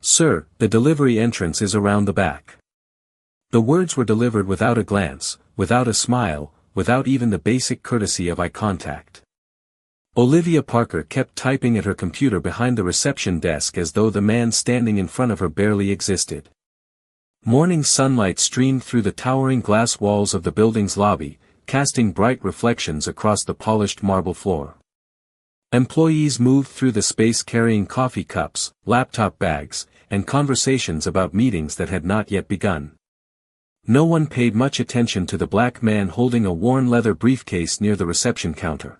"Sir, the delivery entrance is around the back." The words were delivered without a glance, without a smile, without even the basic courtesy of eye contact. Olivia Parker kept typing at her computer behind the reception desk as though the man standing in front of her barely existed. Morning sunlight streamed through the towering glass walls of the building's lobby, casting bright reflections across the polished marble floor. Employees moved through the space carrying coffee cups, laptop bags, and conversations about meetings that had not yet begun. No one paid much attention to the black man holding a worn leather briefcase near the reception counter.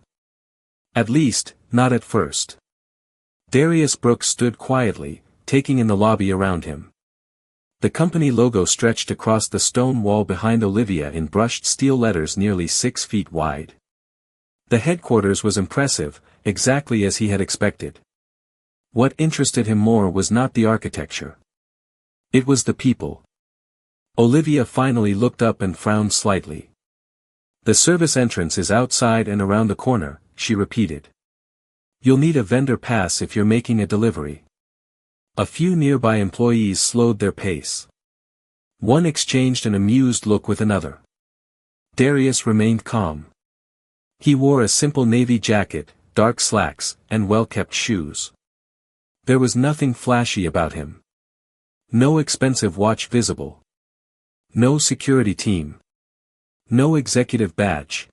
At least, not at first. Darius Brooks stood quietly, taking in the lobby around him. The company logo stretched across the stone wall behind Olivia in brushed steel letters nearly 6 feet wide. The headquarters was impressive, exactly as he had expected. What interested him more was not the architecture. It was the people. Olivia finally looked up and frowned slightly. "The service entrance is outside and around the corner," she repeated. "You'll need a vendor pass if you're making a delivery." A few nearby employees slowed their pace. One exchanged an amused look with another. Darius remained calm. He wore a simple navy jacket, dark slacks, and well-kept shoes. There was nothing flashy about him. No expensive watch visible. No security team. No executive badge.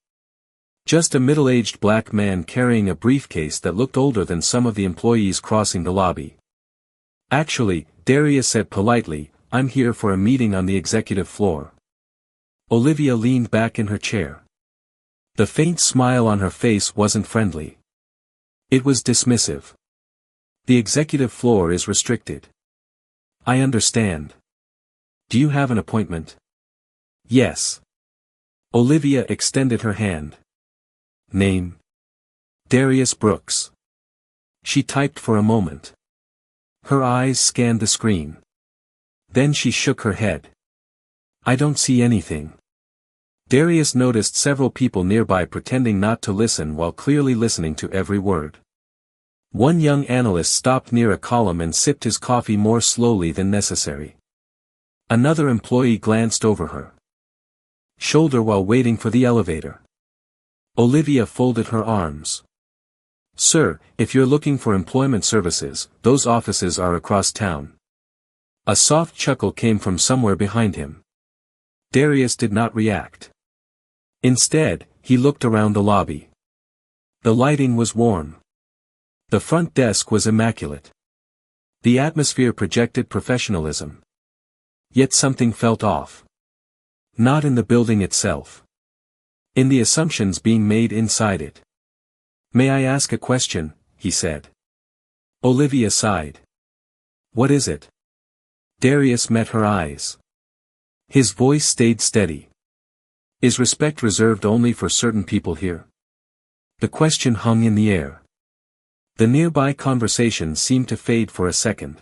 Just a middle-aged black man carrying a briefcase that looked older than some of the employees crossing the lobby. "Actually," Darius said politely, "I'm here for a meeting on the executive floor." Olivia leaned back in her chair. The faint smile on her face wasn't friendly. It was dismissive. "The executive floor is restricted." "I understand. Do you have an appointment?" "Yes." Olivia extended her hand. "Name?" "Darius Brooks." She typed for a moment. Her eyes scanned the screen. Then she shook her head. "I don't see anything." Darius noticed several people nearby pretending not to listen while clearly listening to every word. One young analyst stopped near a column and sipped his coffee more slowly than necessary. Another employee glanced over her shoulder while waiting for the elevator. Olivia folded her arms. "Sir, if you're looking for employment services, those offices are across town." A soft chuckle came from somewhere behind him. Darius did not react. Instead, he looked around the lobby. The lighting was warm. The front desk was immaculate. The atmosphere projected professionalism. Yet something felt off. Not in the building itself. In the assumptions being made inside it. "May I ask a question?" he said. Olivia sighed. "What is it?" Darius met her eyes. His voice stayed steady. "Is respect reserved only for certain people here?" The question hung in the air. The nearby conversation seemed to fade for a second.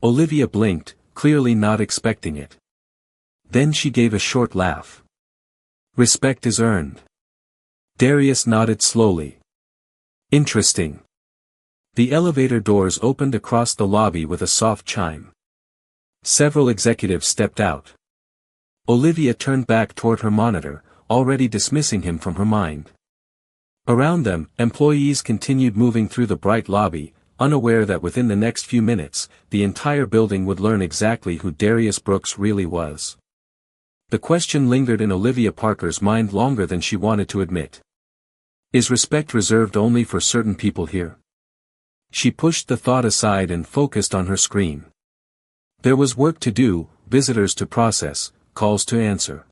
Olivia blinked, clearly not expecting it. Then she gave a short laugh. "Respect is earned." Darius nodded slowly. "Interesting." The elevator doors opened across the lobby with a soft chime. Several executives stepped out. Olivia turned back toward her monitor, already dismissing him from her mind. Around them, employees continued moving through the bright lobby, unaware that within the next few minutes, the entire building would learn exactly who Darius Brooks really was. The question lingered in Olivia Parker's mind longer than she wanted to admit. Is respect reserved only for certain people here? She pushed the thought aside and focused on her screen. There was work to do, visitors to process, calls to answer.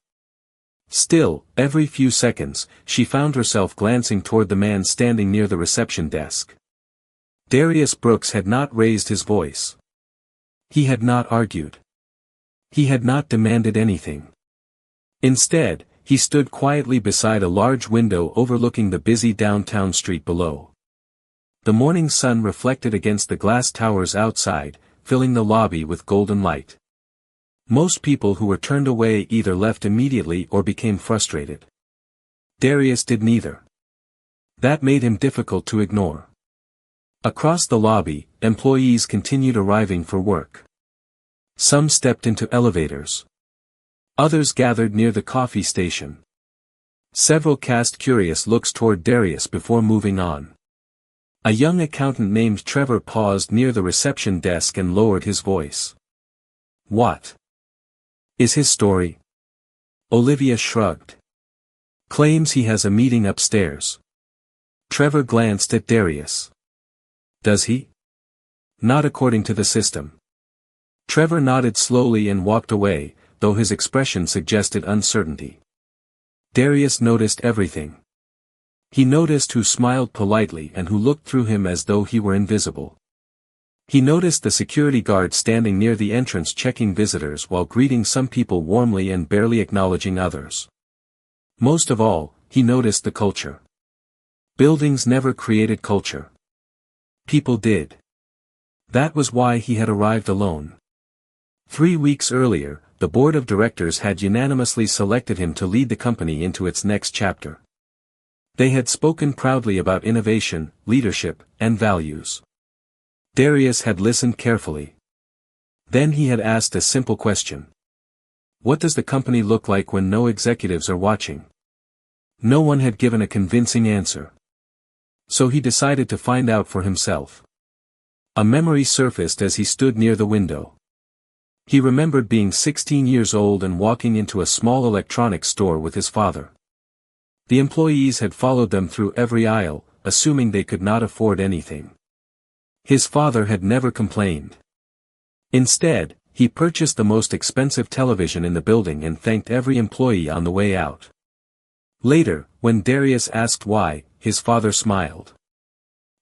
Still, every few seconds, she found herself glancing toward the man standing near the reception desk. Darius Brooks had not raised his voice. He had not argued. He had not demanded anything. Instead, he stood quietly beside a large window overlooking the busy downtown street below. The morning sun reflected against the glass towers outside, filling the lobby with golden light. Most people who were turned away either left immediately or became frustrated. Darius did neither. That made him difficult to ignore. Across the lobby, employees continued arriving for work. Some stepped into elevators. Others gathered near the coffee station. Several cast curious looks toward Darius before moving on. A young accountant named Trevor paused near the reception desk and lowered his voice. "What is his story?" Olivia shrugged. "Claims he has a meeting upstairs." Trevor glanced at Darius. "Does he?" "Not according to the system." Trevor nodded slowly and walked away, though his expression suggested uncertainty. Darius noticed everything. He noticed who smiled politely and who looked through him as though he were invisible. He noticed the security guard standing near the entrance checking visitors while greeting some people warmly and barely acknowledging others. Most of all, he noticed the culture. Buildings never created culture. People did. That was why he had arrived alone. 3 weeks earlier, the board of directors had unanimously selected him to lead the company into its next chapter. They had spoken proudly about innovation, leadership, and values. Darius had listened carefully. Then he had asked a simple question. What does the company look like when no executives are watching? No one had given a convincing answer. So he decided to find out for himself. A memory surfaced as he stood near the window. He remembered being 16 years old and walking into a small electronics store with his father. The employees had followed them through every aisle, assuming they could not afford anything. His father had never complained. Instead, he purchased the most expensive television in the building and thanked every employee on the way out. Later, when Darius asked why, his father smiled.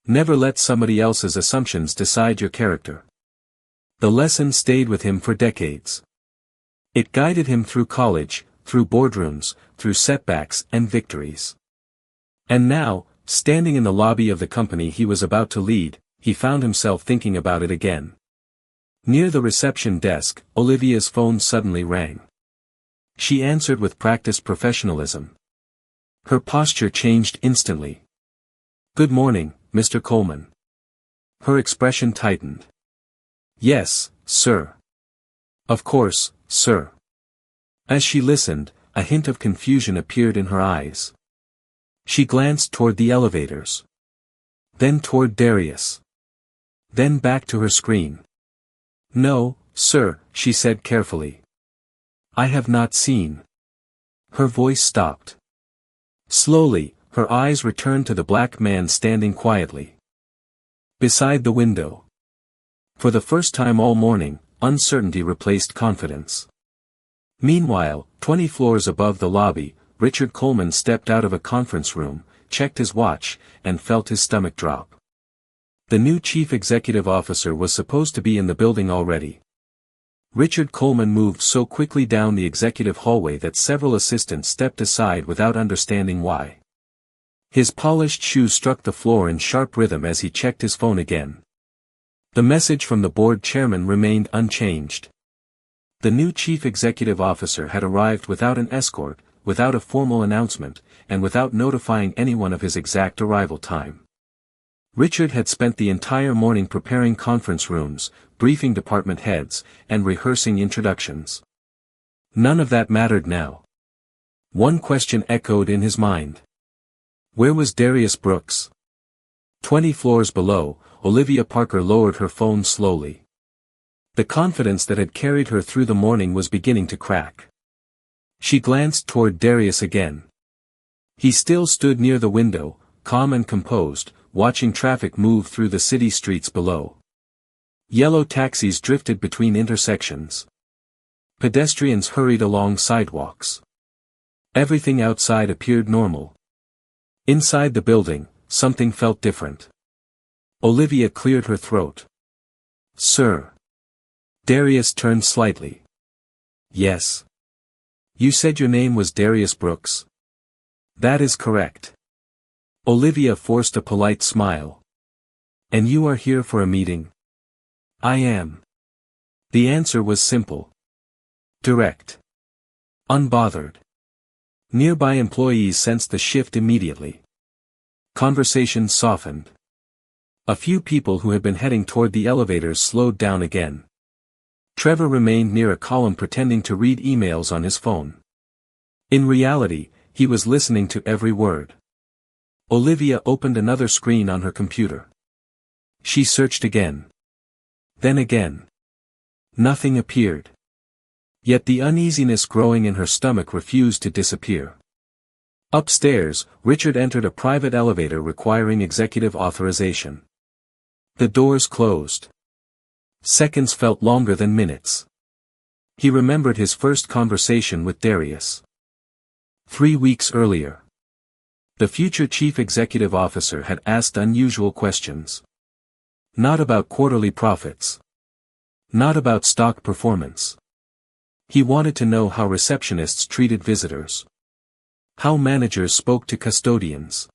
Never let somebody else's assumptions decide your character. The lesson stayed with him for decades. It guided him through college, through boardrooms, through setbacks and victories. And now, standing in the lobby of the company he was about to lead, he found himself thinking about it again. Near the reception desk, Olivia's phone suddenly rang. She answered with practiced professionalism. Her posture changed instantly. "Good morning, Mr. Coleman." Her expression tightened. "Yes, sir." "Of course, sir." As she listened, a hint of confusion appeared in her eyes. She glanced toward the elevators. Then toward Darius. Then back to her screen. "No, sir," she said carefully. "I have not seen." Her voice stopped. Slowly, her eyes returned to the black man standing quietly beside the window. For the first time all morning, uncertainty replaced confidence. Meanwhile, 20 floors above the lobby, Richard Coleman stepped out of a conference room, checked his watch, and felt his stomach drop. The new chief executive officer was supposed to be in the building already. Richard Coleman moved so quickly down the executive hallway that several assistants stepped aside without understanding why. His polished shoes struck the floor in sharp rhythm as he checked his phone again. The message from the board chairman remained unchanged. The new chief executive officer had arrived without an escort, without a formal announcement, and without notifying anyone of his exact arrival time. Richard had spent the entire morning preparing conference rooms, briefing department heads, and rehearsing introductions. None of that mattered now. One question echoed in his mind. Where was Darius Brooks? 20 floors below, Olivia Parker lowered her phone slowly. The confidence that had carried her through the morning was beginning to crack. She glanced toward Darius again. He still stood near the window, calm and composed, watching traffic move through the city streets below. Yellow taxis drifted between intersections. Pedestrians hurried along sidewalks. Everything outside appeared normal. Inside the building, something felt different. Olivia cleared her throat. "Sir." Darius turned slightly. "Yes. You said your name was Darius Brooks?" "That is correct." Olivia forced a polite smile. "And you are here for a meeting?" "I am." The answer was simple. Direct. Unbothered. Nearby employees sensed the shift immediately. Conversation softened. A few people who had been heading toward the elevators slowed down again. Trevor remained near a column pretending to read emails on his phone. In reality, he was listening to every word. Olivia opened another screen on her computer. She searched again. Then again. Nothing appeared. Yet the uneasiness growing in her stomach refused to disappear. Upstairs, Richard entered a private elevator requiring executive authorization. The doors closed. Seconds felt longer than minutes. He remembered his first conversation with Darius. 3 weeks earlier. The future chief executive officer had asked unusual questions. Not about quarterly profits. Not about stock performance. He wanted to know how receptionists treated visitors. How managers spoke to custodians.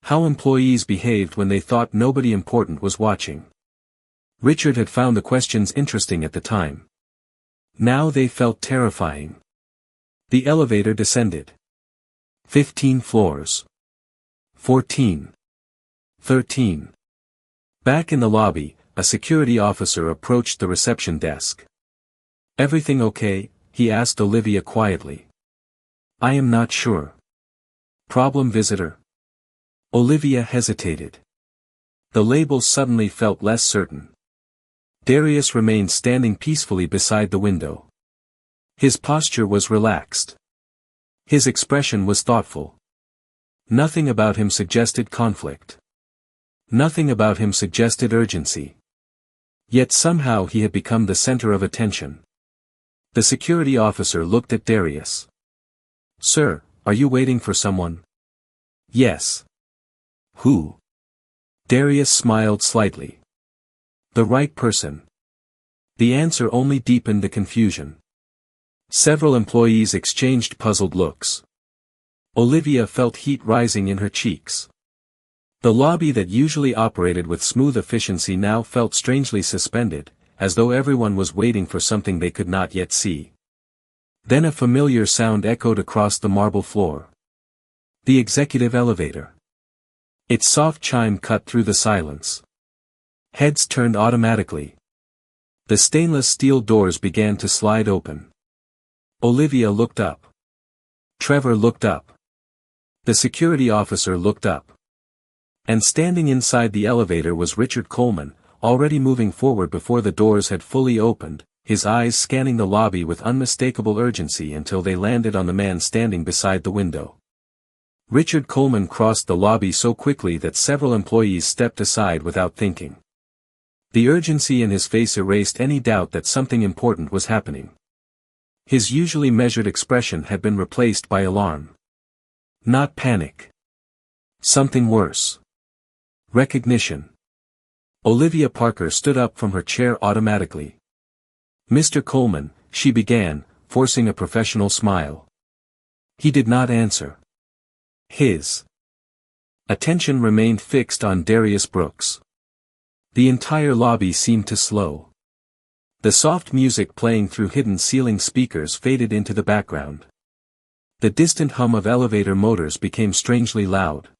How employees behaved when they thought nobody important was watching. Richard had found the questions interesting at the time. Now they felt terrifying. The elevator descended. 15 floors. 14. 13. Back in the lobby, a security officer approached the reception desk. "Everything okay?" he asked Olivia quietly. "I am not sure." "Problem visitor?" Olivia hesitated. The label suddenly felt less certain. Darius remained standing peacefully beside the window. His posture was relaxed. His expression was thoughtful. Nothing about him suggested conflict. Nothing about him suggested urgency. Yet somehow he had become the center of attention. The security officer looked at Darius. "Sir, are you waiting for someone?" "Yes." "Who?" Darius smiled slightly. "The right person." The answer only deepened the confusion. Several employees exchanged puzzled looks. Olivia felt heat rising in her cheeks. The lobby that usually operated with smooth efficiency now felt strangely suspended, as though everyone was waiting for something they could not yet see. Then a familiar sound echoed across the marble floor. The executive elevator. Its soft chime cut through the silence. Heads turned automatically. The stainless steel doors began to slide open. Olivia looked up. Trevor looked up. The security officer looked up. And standing inside the elevator was Richard Coleman, already moving forward before the doors had fully opened, his eyes scanning the lobby with unmistakable urgency until they landed on the man standing beside the window. Richard Coleman crossed the lobby so quickly that several employees stepped aside without thinking. The urgency in his face erased any doubt that something important was happening. His usually measured expression had been replaced by alarm. Not panic. Something worse. Recognition. Olivia Parker stood up from her chair automatically. "Mr. Coleman," she began, forcing a professional smile. He did not answer. His attention remained fixed on Darius Brooks. The entire lobby seemed to slow. The soft music playing through hidden ceiling speakers faded into the background. The distant hum of elevator motors became strangely loud.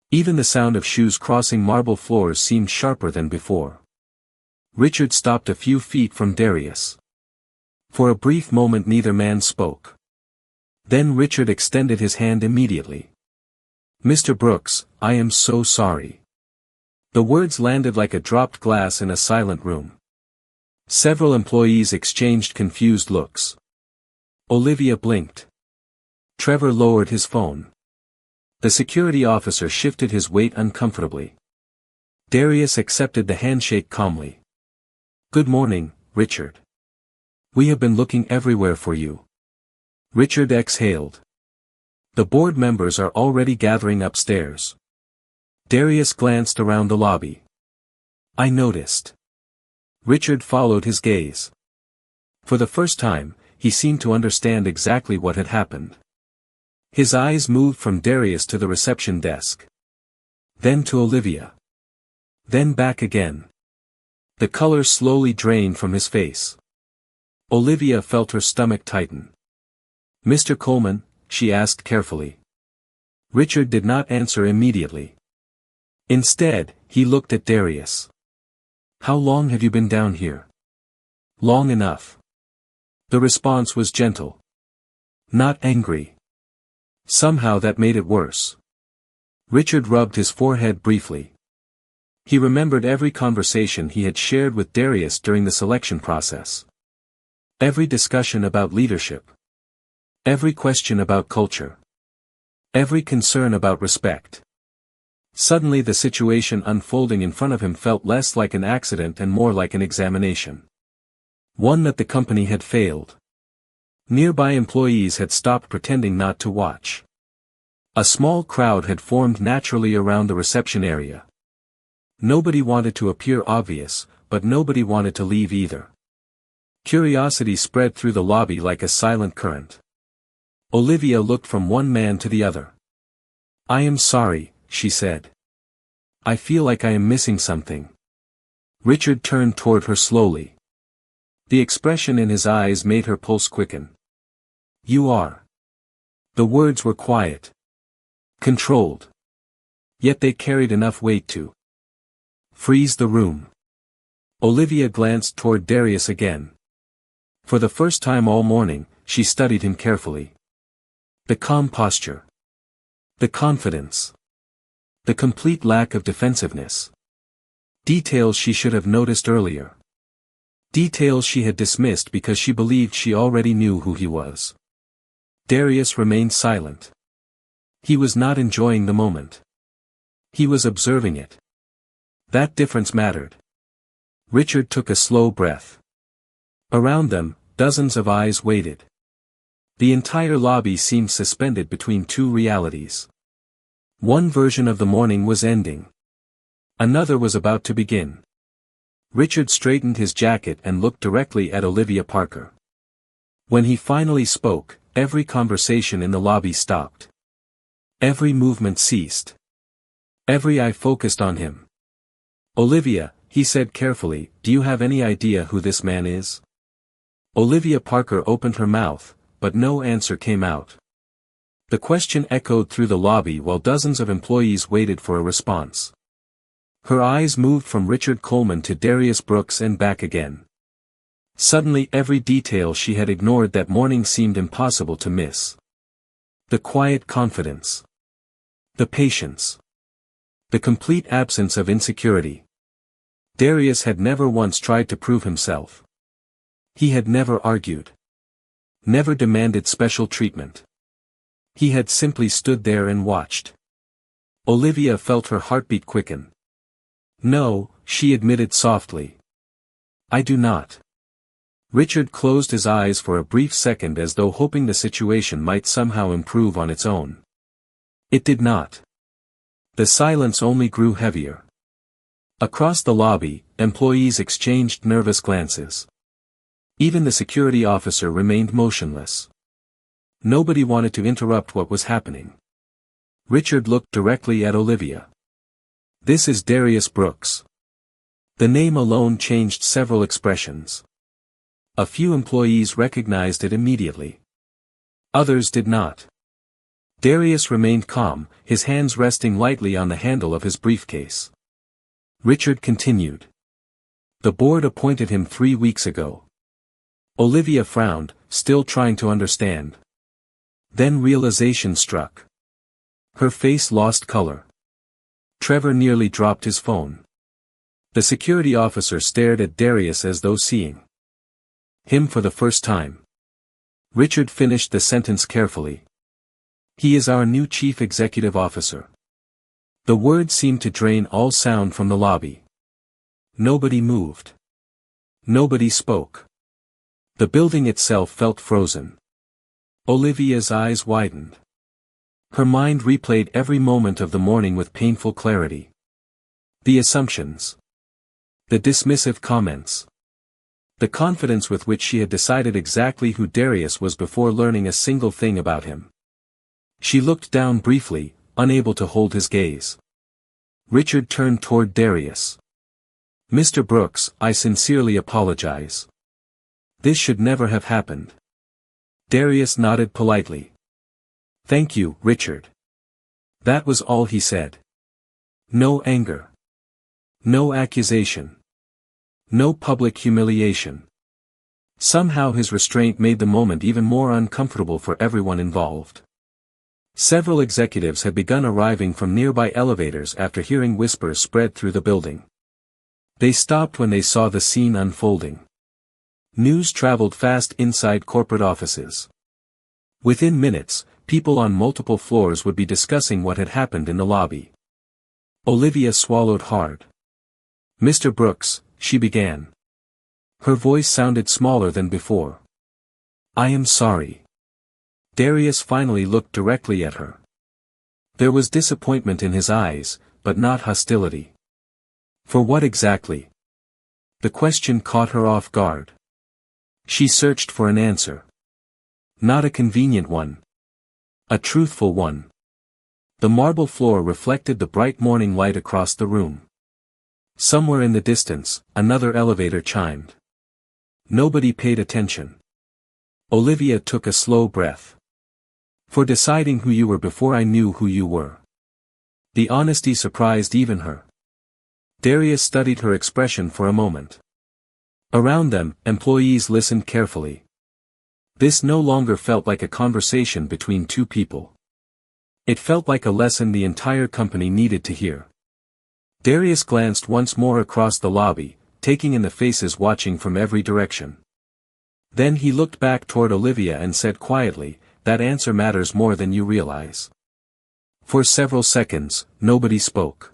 Even the sound of shoes crossing marble floors seemed sharper than before. Richard stopped a few feet from Darius. For a brief moment neither man spoke. Then Richard extended his hand immediately. "Mr. Brooks, I am so sorry." The words landed like a dropped glass in a silent room. Several employees exchanged confused looks. Olivia blinked. Trevor lowered his phone. The security officer shifted his weight uncomfortably. Darius accepted the handshake calmly. "Good morning, Richard. We have been looking everywhere for you." Richard exhaled. "The board members are already gathering upstairs." Darius glanced around the lobby. "I noticed." Richard followed his gaze. For the first time, he seemed to understand exactly what had happened. His eyes moved from Darius to the reception desk. Then to Olivia. Then back again. The color slowly drained from his face. Olivia felt her stomach tighten. "Mr. Coleman?" she asked carefully. Richard did not answer immediately. Instead, he looked at Darius. "How long have you been down here?" "Long enough." The response was gentle. Not angry. Somehow that made it worse. Richard rubbed his forehead briefly. He remembered every conversation he had shared with Darius during the selection process. Every discussion about leadership. Every question about culture. Every concern about respect. Suddenly the situation unfolding in front of him felt less like an accident and more like an examination. One that the company had failed. Nearby employees had stopped pretending not to watch. A small crowd had formed naturally around the reception area. Nobody wanted to appear obvious, but nobody wanted to leave either. Curiosity spread through the lobby like a silent current. Olivia looked from one man to the other. "I am sorry," she said. "I feel like I am missing something." Richard turned toward her slowly. The expression in his eyes made her pulse quicken. "You are." The words were quiet. Controlled. Yet they carried enough weight to freeze the room. Olivia glanced toward Darius again. For the first time all morning, she studied him carefully. The calm posture. The confidence. The complete lack of defensiveness. Details she should have noticed earlier. Details she had dismissed because she believed she already knew who he was. Darius remained silent. He was not enjoying the moment. He was observing it. That difference mattered. Richard took a slow breath. Around them, dozens of eyes waited. The entire lobby seemed suspended between two realities. One version of the morning was ending. Another was about to begin. Richard straightened his jacket and looked directly at Olivia Parker. When he finally spoke, every conversation in the lobby stopped. Every movement ceased. Every eye focused on him. "Olivia," he said carefully, "do you have any idea who this man is?" Olivia Parker opened her mouth, but no answer came out. The question echoed through the lobby while dozens of employees waited for a response. Her eyes moved from Richard Coleman to Darius Brooks and back again. Suddenly every detail she had ignored that morning seemed impossible to miss. The quiet confidence. The patience. The complete absence of insecurity. Darius had never once tried to prove himself. He had never argued. Never demanded special treatment. He had simply stood there and watched. Olivia felt her heartbeat quicken. "No," she admitted softly. "I do not." Richard closed his eyes for a brief second as though hoping the situation might somehow improve on its own. It did not. The silence only grew heavier. Across the lobby, employees exchanged nervous glances. Even the security officer remained motionless. Nobody wanted to interrupt what was happening. Richard looked directly at Olivia. "This is Darius Brooks." The name alone changed several expressions. A few employees recognized it immediately. Others did not. Darius remained calm, his hands resting lightly on the handle of his briefcase. Richard continued. "The board appointed him 3 weeks ago." Olivia frowned, still trying to understand. Then realization struck. Her face lost color. Trevor nearly dropped his phone. The security officer stared at Darius as though seeing him for the first time. Richard finished the sentence carefully. "He is our new chief executive officer." The words seemed to drain all sound from the lobby. Nobody moved. Nobody spoke. The building itself felt frozen. Olivia's eyes widened. Her mind replayed every moment of the morning with painful clarity. The assumptions. The dismissive comments. The confidence with which she had decided exactly who Darius was before learning a single thing about him. She looked down briefly, unable to hold his gaze. Richard turned toward Darius. "Mr. Brooks, I sincerely apologize. This should never have happened." Darius nodded politely. "Thank you, Richard." That was all he said. No anger. No accusation. No public humiliation. Somehow his restraint made the moment even more uncomfortable for everyone involved. Several executives had begun arriving from nearby elevators after hearing whispers spread through the building. They stopped when they saw the scene unfolding. News traveled fast inside corporate offices. Within minutes, people on multiple floors would be discussing what had happened in the lobby. Olivia swallowed hard. "Mr. Brooks," she began. Her voice sounded smaller than before. "I am sorry." Darius finally looked directly at her. There was disappointment in his eyes, but not hostility. For what exactly? The question caught her off guard. She searched for an answer. Not a convenient one. A truthful one. The marble floor reflected the bright morning light across the room. Somewhere in the distance, another elevator chimed. Nobody paid attention. Olivia took a slow breath. "For deciding who you were before I knew who you were." The honesty surprised even her. Darius studied her expression for a moment. Around them, employees listened carefully. This no longer felt like a conversation between two people. It felt like a lesson the entire company needed to hear. Darius glanced once more across the lobby, taking in the faces watching from every direction. Then he looked back toward Olivia and said quietly, "That answer matters more than you realize." For several seconds, nobody spoke.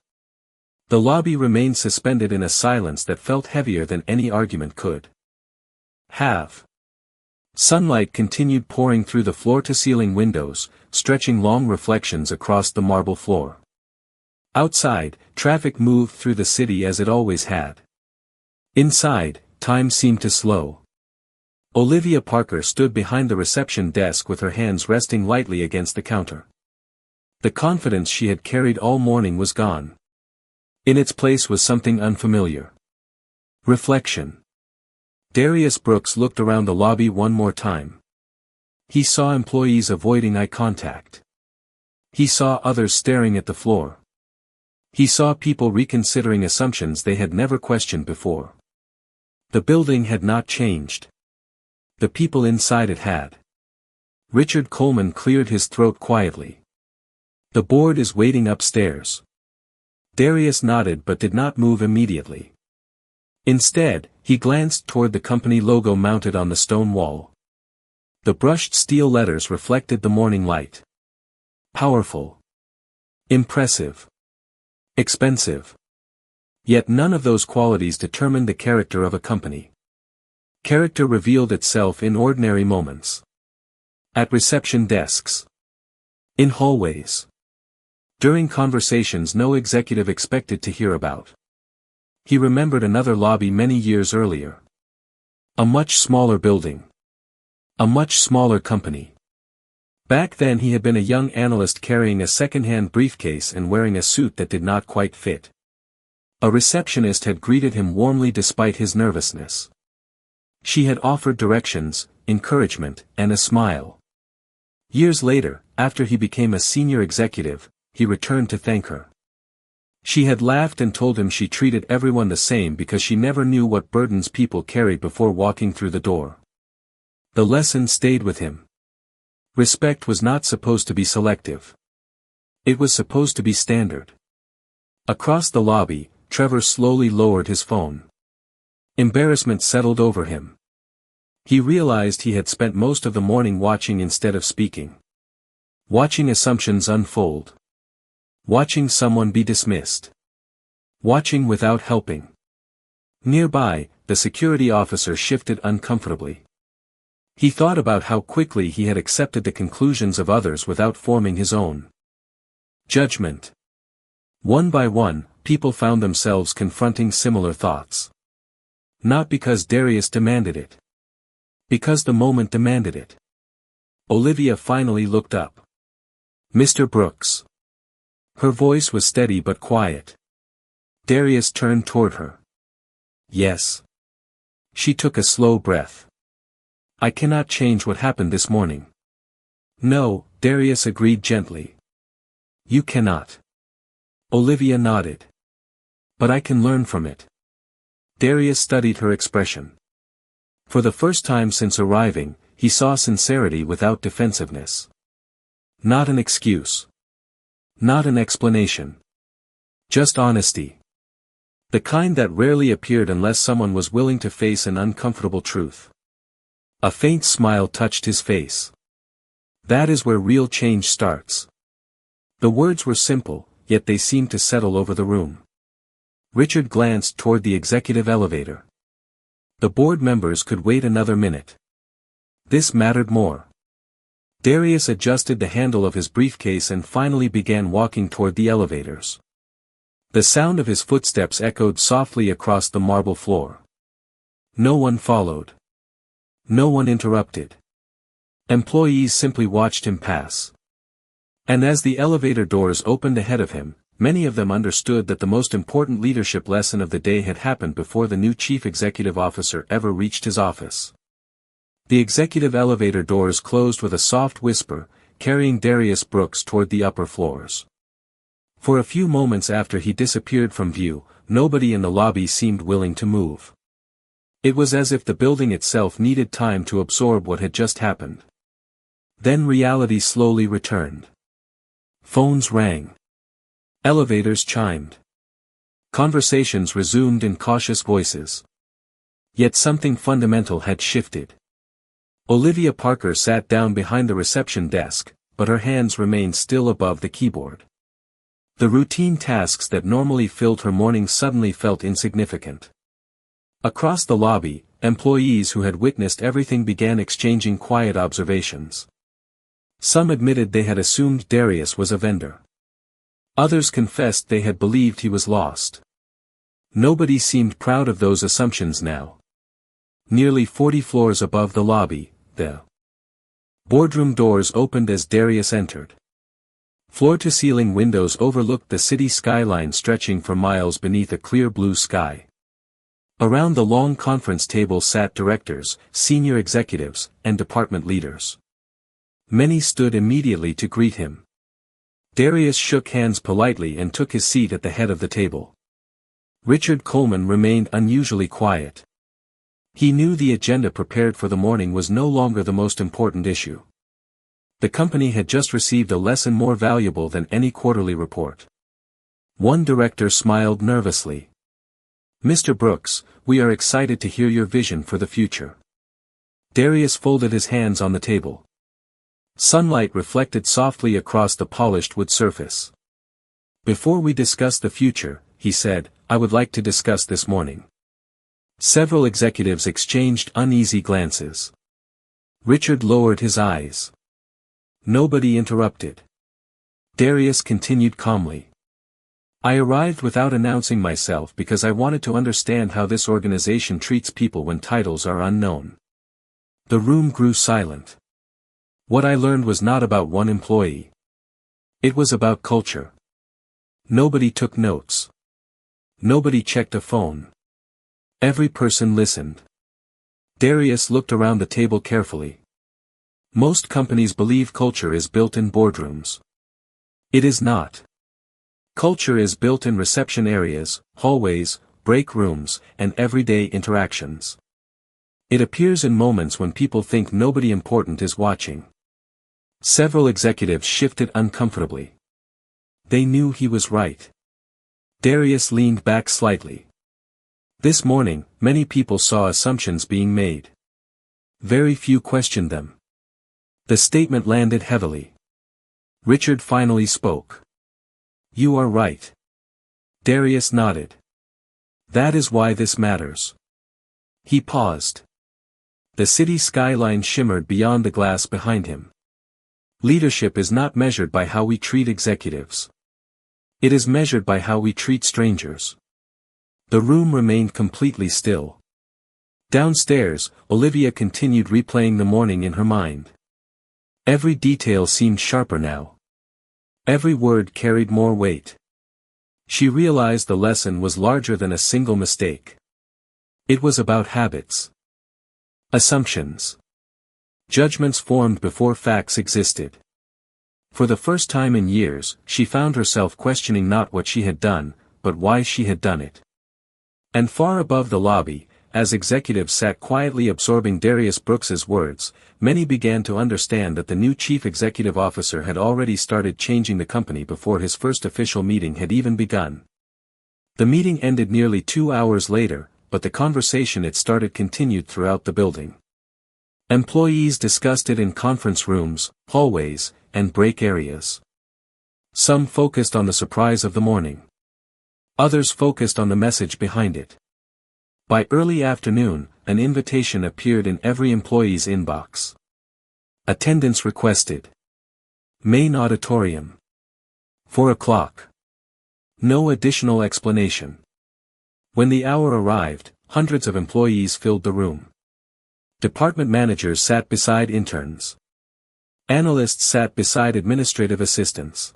The lobby remained suspended in a silence that felt heavier than any argument could have. Sunlight continued pouring through the floor-to-ceiling windows, stretching long reflections across the marble floor. Outside, traffic moved through the city as it always had. Inside, time seemed to slow. Olivia Parker stood behind the reception desk with her hands resting lightly against the counter. The confidence she had carried all morning was gone. In its place was something unfamiliar. Reflection. Darius Brooks looked around the lobby one more time. He saw employees avoiding eye contact. He saw others staring at the floor. He saw people reconsidering assumptions they had never questioned before. The building had not changed. The people inside it had. Richard Coleman cleared his throat quietly. "The board is waiting upstairs." Darius nodded but did not move immediately. Instead, he glanced toward the company logo mounted on the stone wall. The brushed steel letters reflected the morning light. Powerful. Impressive. Expensive. Yet none of those qualities determined the character of a company. Character revealed itself in ordinary moments. At reception desks. In hallways. During conversations no executive expected to hear about. He remembered another lobby many years earlier. A much smaller building. A much smaller company. Back then he had been a young analyst carrying a second-hand briefcase and wearing a suit that did not quite fit. A receptionist had greeted him warmly despite his nervousness. She had offered directions, encouragement, and a smile. Years later, after he became a senior executive, he returned to thank her. She had laughed and told him she treated everyone the same because she never knew what burdens people carried before walking through the door. The lesson stayed with him. Respect was not supposed to be selective. It was supposed to be standard. Across the lobby, Trevor slowly lowered his phone. Embarrassment settled over him. He realized he had spent most of the morning watching instead of speaking. Watching assumptions unfold. Watching someone be dismissed. Watching without helping. Nearby, the security officer shifted uncomfortably. He thought about how quickly he had accepted the conclusions of others without forming his own judgment. One by one, people found themselves confronting similar thoughts. Not because Darius demanded it. Because the moment demanded it. Olivia finally looked up. "Mr. Brooks." Her voice was steady but quiet. Darius turned toward her. "Yes." She took a slow breath. "I cannot change what happened this morning." "No," Darius agreed gently. "You cannot." Olivia nodded. But I can learn from it. Darius studied her expression. For the first time since arriving, he saw sincerity without defensiveness. Not an excuse. Not an explanation. Just honesty. The kind that rarely appeared unless someone was willing to face an uncomfortable truth. A faint smile touched his face. That is where real change starts. The words were simple, yet they seemed to settle over the room. Richard glanced toward the executive elevator. The board members could wait another minute. This mattered more. Darius adjusted the handle of his briefcase and finally began walking toward the elevators. The sound of his footsteps echoed softly across the marble floor. No one followed. No one interrupted. Employees simply watched him pass. And as the elevator doors opened ahead of him, many of them understood that the most important leadership lesson of the day had happened before the new chief executive officer ever reached his office. The executive elevator doors closed with a soft whisper, carrying Darius Brooks toward the upper floors. For a few moments after he disappeared from view, nobody in the lobby seemed willing to move. It was as if the building itself needed time to absorb what had just happened. Then reality slowly returned. Phones rang. Elevators chimed. Conversations resumed in cautious voices. Yet something fundamental had shifted. Olivia Parker sat down behind the reception desk, but her hands remained still above the keyboard. The routine tasks that normally filled her mornings suddenly felt insignificant. Across the lobby, employees who had witnessed everything began exchanging quiet observations. Some admitted they had assumed Darius was a vendor. Others confessed they had believed he was lost. Nobody seemed proud of those assumptions now. Nearly 40 floors above the lobby, the boardroom doors opened as Darius entered. Floor-to-ceiling windows overlooked the city skyline stretching for miles beneath a clear blue sky. Around the long conference table sat directors, senior executives, and department leaders. Many stood immediately to greet him. Darius shook hands politely and took his seat at the head of the table. Richard Coleman remained unusually quiet. He knew the agenda prepared for the morning was no longer the most important issue. The company had just received a lesson more valuable than any quarterly report. One director smiled nervously. "Mr. Brooks, we are excited to hear your vision for the future." Darius folded his hands on the table. Sunlight reflected softly across the polished wood surface. "Before we discuss the future," he said, "I would like to discuss this morning." Several executives exchanged uneasy glances. Richard lowered his eyes. Nobody interrupted. Darius continued calmly. "I arrived without announcing myself because I wanted to understand how this organization treats people when titles are unknown." The room grew silent. What I learned was not about one employee. It was about culture. Nobody took notes. Nobody checked a phone. Every person listened. Darius looked around the table carefully. Most companies believe culture is built in boardrooms. It is not. Culture is built in reception areas, hallways, break rooms, and everyday interactions. It appears in moments when people think nobody important is watching. Several executives shifted uncomfortably. They knew he was right. Darius leaned back slightly. This morning, many people saw assumptions being made. Very few questioned them. The statement landed heavily. Richard finally spoke. "You are right." Darius nodded. "That is why this matters." He paused. The city skyline shimmered beyond the glass behind him. Leadership is not measured by how we treat executives. It is measured by how we treat strangers. The room remained completely still. Downstairs, Olivia continued replaying the morning in her mind. Every detail seemed sharper now. Every word carried more weight. She realized the lesson was larger than a single mistake. It was about habits. Assumptions. Judgments formed before facts existed. For the first time in years, she found herself questioning not what she had done, but why she had done it. And far above the lobby, as executives sat quietly absorbing Darius Brooks's words, many began to understand that the new chief executive officer had already started changing the company before his first official meeting had even begun. The meeting ended nearly 2 hours later, but the conversation it started continued throughout the building. Employees discussed it in conference rooms, hallways, and break areas. Some focused on the surprise of the morning. Others focused on the message behind it. By early afternoon, an invitation appeared in every employee's inbox. Attendance requested. Main auditorium. 4 o'clock. No additional explanation. When the hour arrived, hundreds of employees filled the room. Department managers sat beside interns. Analysts sat beside administrative assistants.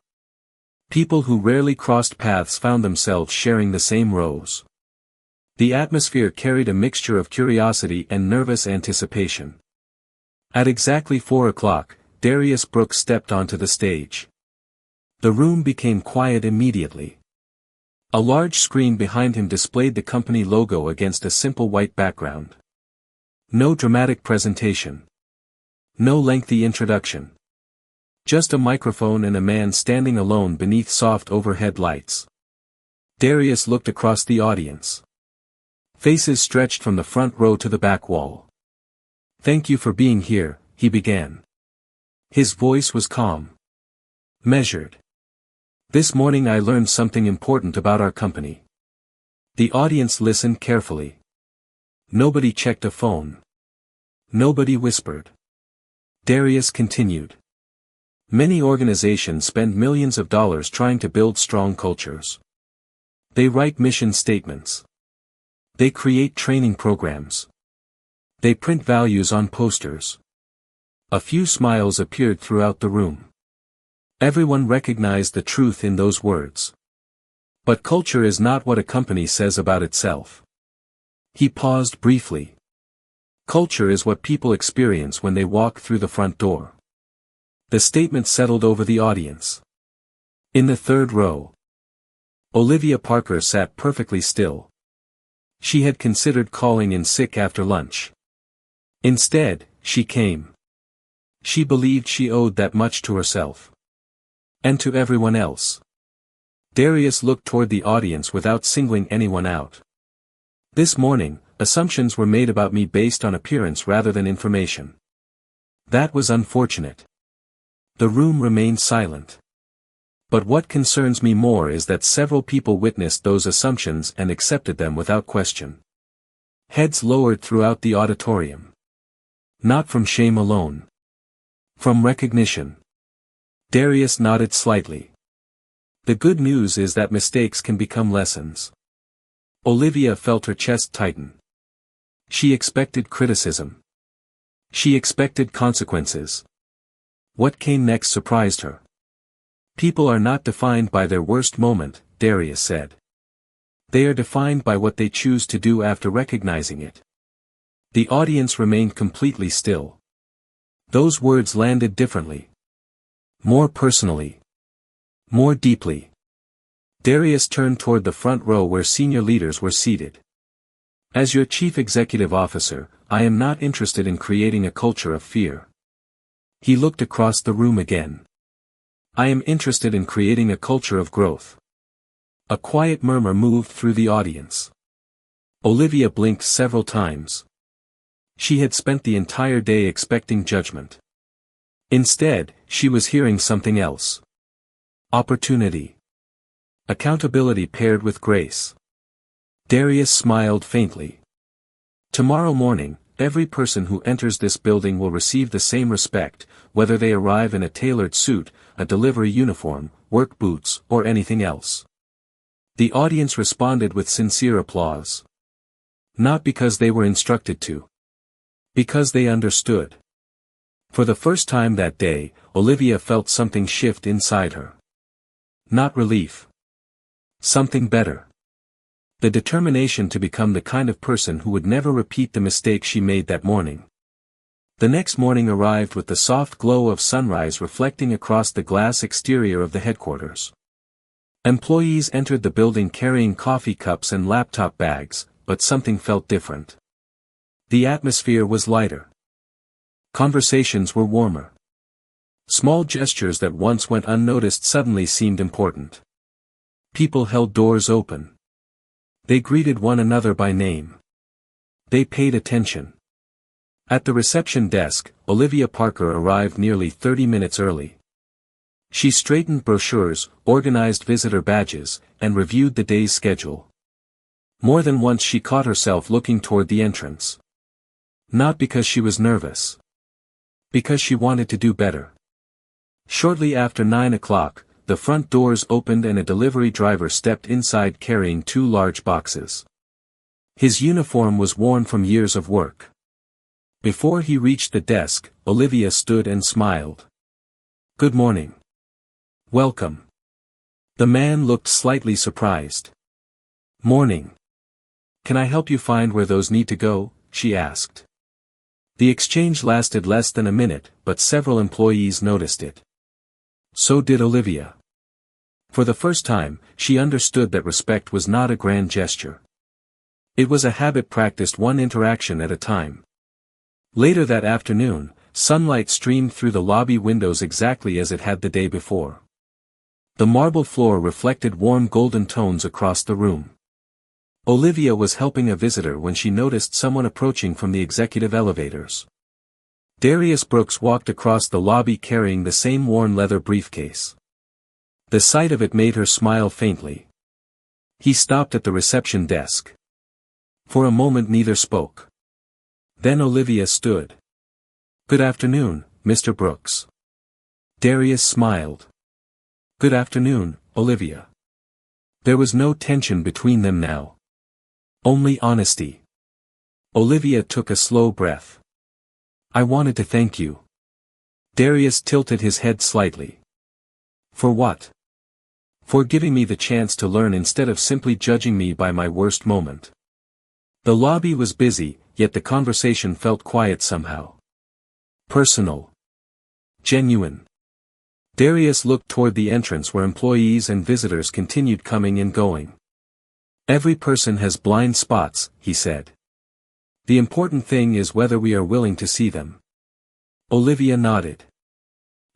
People who rarely crossed paths found themselves sharing the same rows. The atmosphere carried a mixture of curiosity and nervous anticipation. At exactly 4 o'clock, Darius Brooks stepped onto the stage. The room became quiet immediately. A large screen behind him displayed the company logo against a simple white background. No dramatic presentation. No lengthy introduction. Just a microphone and a man standing alone beneath soft overhead lights. Darius looked across the audience. Faces stretched from the front row to the back wall. "Thank you for being here," he began. His voice was calm. Measured. "This morning I learned something important about our company." The audience listened carefully. Nobody checked a phone. Nobody whispered. Darius continued. "Many organizations spend millions of dollars trying to build strong cultures. They write mission statements. They create training programs. They print values on posters." A few smiles appeared throughout the room. Everyone recognized the truth in those words. But culture is not what a company says about itself. He paused briefly. Culture is what people experience when they walk through the front door. The statement settled over the audience. In the third row, Olivia Parker sat perfectly still. She had considered calling in sick after lunch. Instead, she came. She believed she owed that much to herself. And to everyone else. Darius looked toward the audience without singling anyone out. "This morning, assumptions were made about me based on appearance rather than information. That was unfortunate." The room remained silent. "But what concerns me more is that several people witnessed those assumptions and accepted them without question." Heads lowered throughout the auditorium. Not from shame alone. From recognition. Darius nodded slightly. "The good news is that mistakes can become lessons." Olivia felt her chest tighten. She expected criticism. She expected consequences. What came next surprised her. "People are not defined by their worst moment," Darius said. "They are defined by what they choose to do after recognizing it." The audience remained completely still. Those words landed differently. More personally. More deeply. Darius turned toward the front row where senior leaders were seated. "As your chief executive officer, I am not interested in creating a culture of fear." He looked across the room again. "I am interested in creating a culture of growth." A quiet murmur moved through the audience. Olivia blinked several times. She had spent the entire day expecting judgment. Instead, she was hearing something else. Opportunity. Accountability paired with grace. Darius smiled faintly. "Tomorrow morning, every person who enters this building will receive the same respect, whether they arrive in a tailored suit, a delivery uniform, work boots, or anything else." The audience responded with sincere applause. Not because they were instructed to. Because they understood. For the first time that day, Olivia felt something shift inside her. Not relief. Something better. The determination to become the kind of person who would never repeat the mistake she made that morning. The next morning arrived with the soft glow of sunrise reflecting across the glass exterior of the headquarters. Employees entered the building carrying coffee cups and laptop bags, but something felt different. The atmosphere was lighter. Conversations were warmer. Small gestures that once went unnoticed suddenly seemed important. People held doors open. They greeted one another by name. They paid attention. At the reception desk, Olivia Parker arrived nearly 30 minutes early. She straightened brochures, organized visitor badges, and reviewed the day's schedule. More than once she caught herself looking toward the entrance. Not because she was nervous. Because she wanted to do better. Shortly after 9 o'clock, the front doors opened and a delivery driver stepped inside carrying 2 large boxes. His uniform was worn from years of work. Before he reached the desk, Olivia stood and smiled. "Good morning. Welcome." The man looked slightly surprised. "Morning. Can I help you find where those need to go?" she asked. The exchange lasted less than a minute, but several employees noticed it. So did Olivia. For the first time, she understood that respect was not a grand gesture. It was a habit practiced one interaction at a time. Later that afternoon, sunlight streamed through the lobby windows exactly as it had the day before. The marble floor reflected warm golden tones across the room. Olivia was helping a visitor when she noticed someone approaching from the executive elevators. Darius Brooks walked across the lobby carrying the same worn leather briefcase. The sight of it made her smile faintly. He stopped at the reception desk. For a moment neither spoke. Then Olivia stood. "Good afternoon, Mr. Brooks." Darius smiled. "Good afternoon, Olivia." There was no tension between them now. Only honesty. Olivia took a slow breath. "I wanted to thank you." Darius tilted his head slightly. "For what?" "For giving me the chance to learn instead of simply judging me by my worst moment." The lobby was busy, yet the conversation felt quiet somehow. Personal. Genuine. Darius looked toward the entrance where employees and visitors continued coming and going. "Every person has blind spots," he said. "The important thing is whether we are willing to see them." Olivia nodded.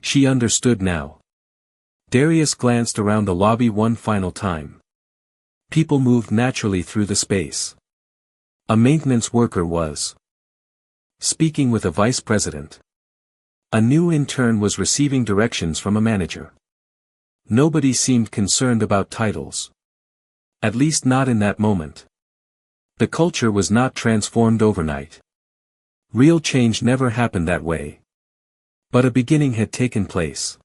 She understood now. Darius glanced around the lobby one final time. People moved naturally through the space. A maintenance worker was speaking with a vice president. A new intern was receiving directions from a manager. Nobody seemed concerned about titles. At least not in that moment. The culture was not transformed overnight. Real change never happened that way. But a beginning had taken place.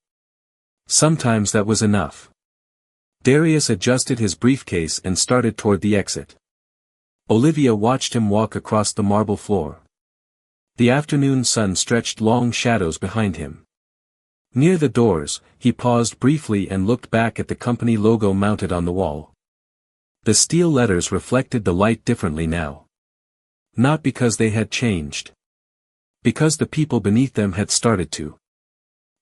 Sometimes that was enough. Darius adjusted his briefcase and started toward the exit. Olivia watched him walk across the marble floor. The afternoon sun stretched long shadows behind him. Near the doors, he paused briefly and looked back at the company logo mounted on the wall. The steel letters reflected the light differently now. Not because they had changed. Because the people beneath them had started to.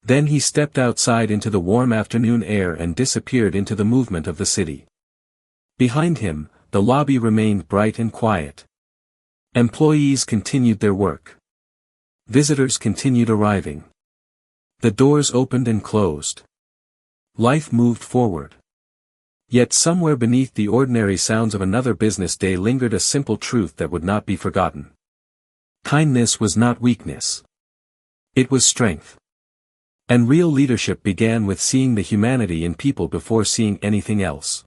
Then he stepped outside into the warm afternoon air and disappeared into the movement of the city. Behind him, the lobby remained bright and quiet. Employees continued their work. Visitors continued arriving. The doors opened and closed. Life moved forward. Yet somewhere beneath the ordinary sounds of another business day lingered a simple truth that would not be forgotten. Kindness was not weakness. It was strength. And real leadership began with seeing the humanity in people before seeing anything else.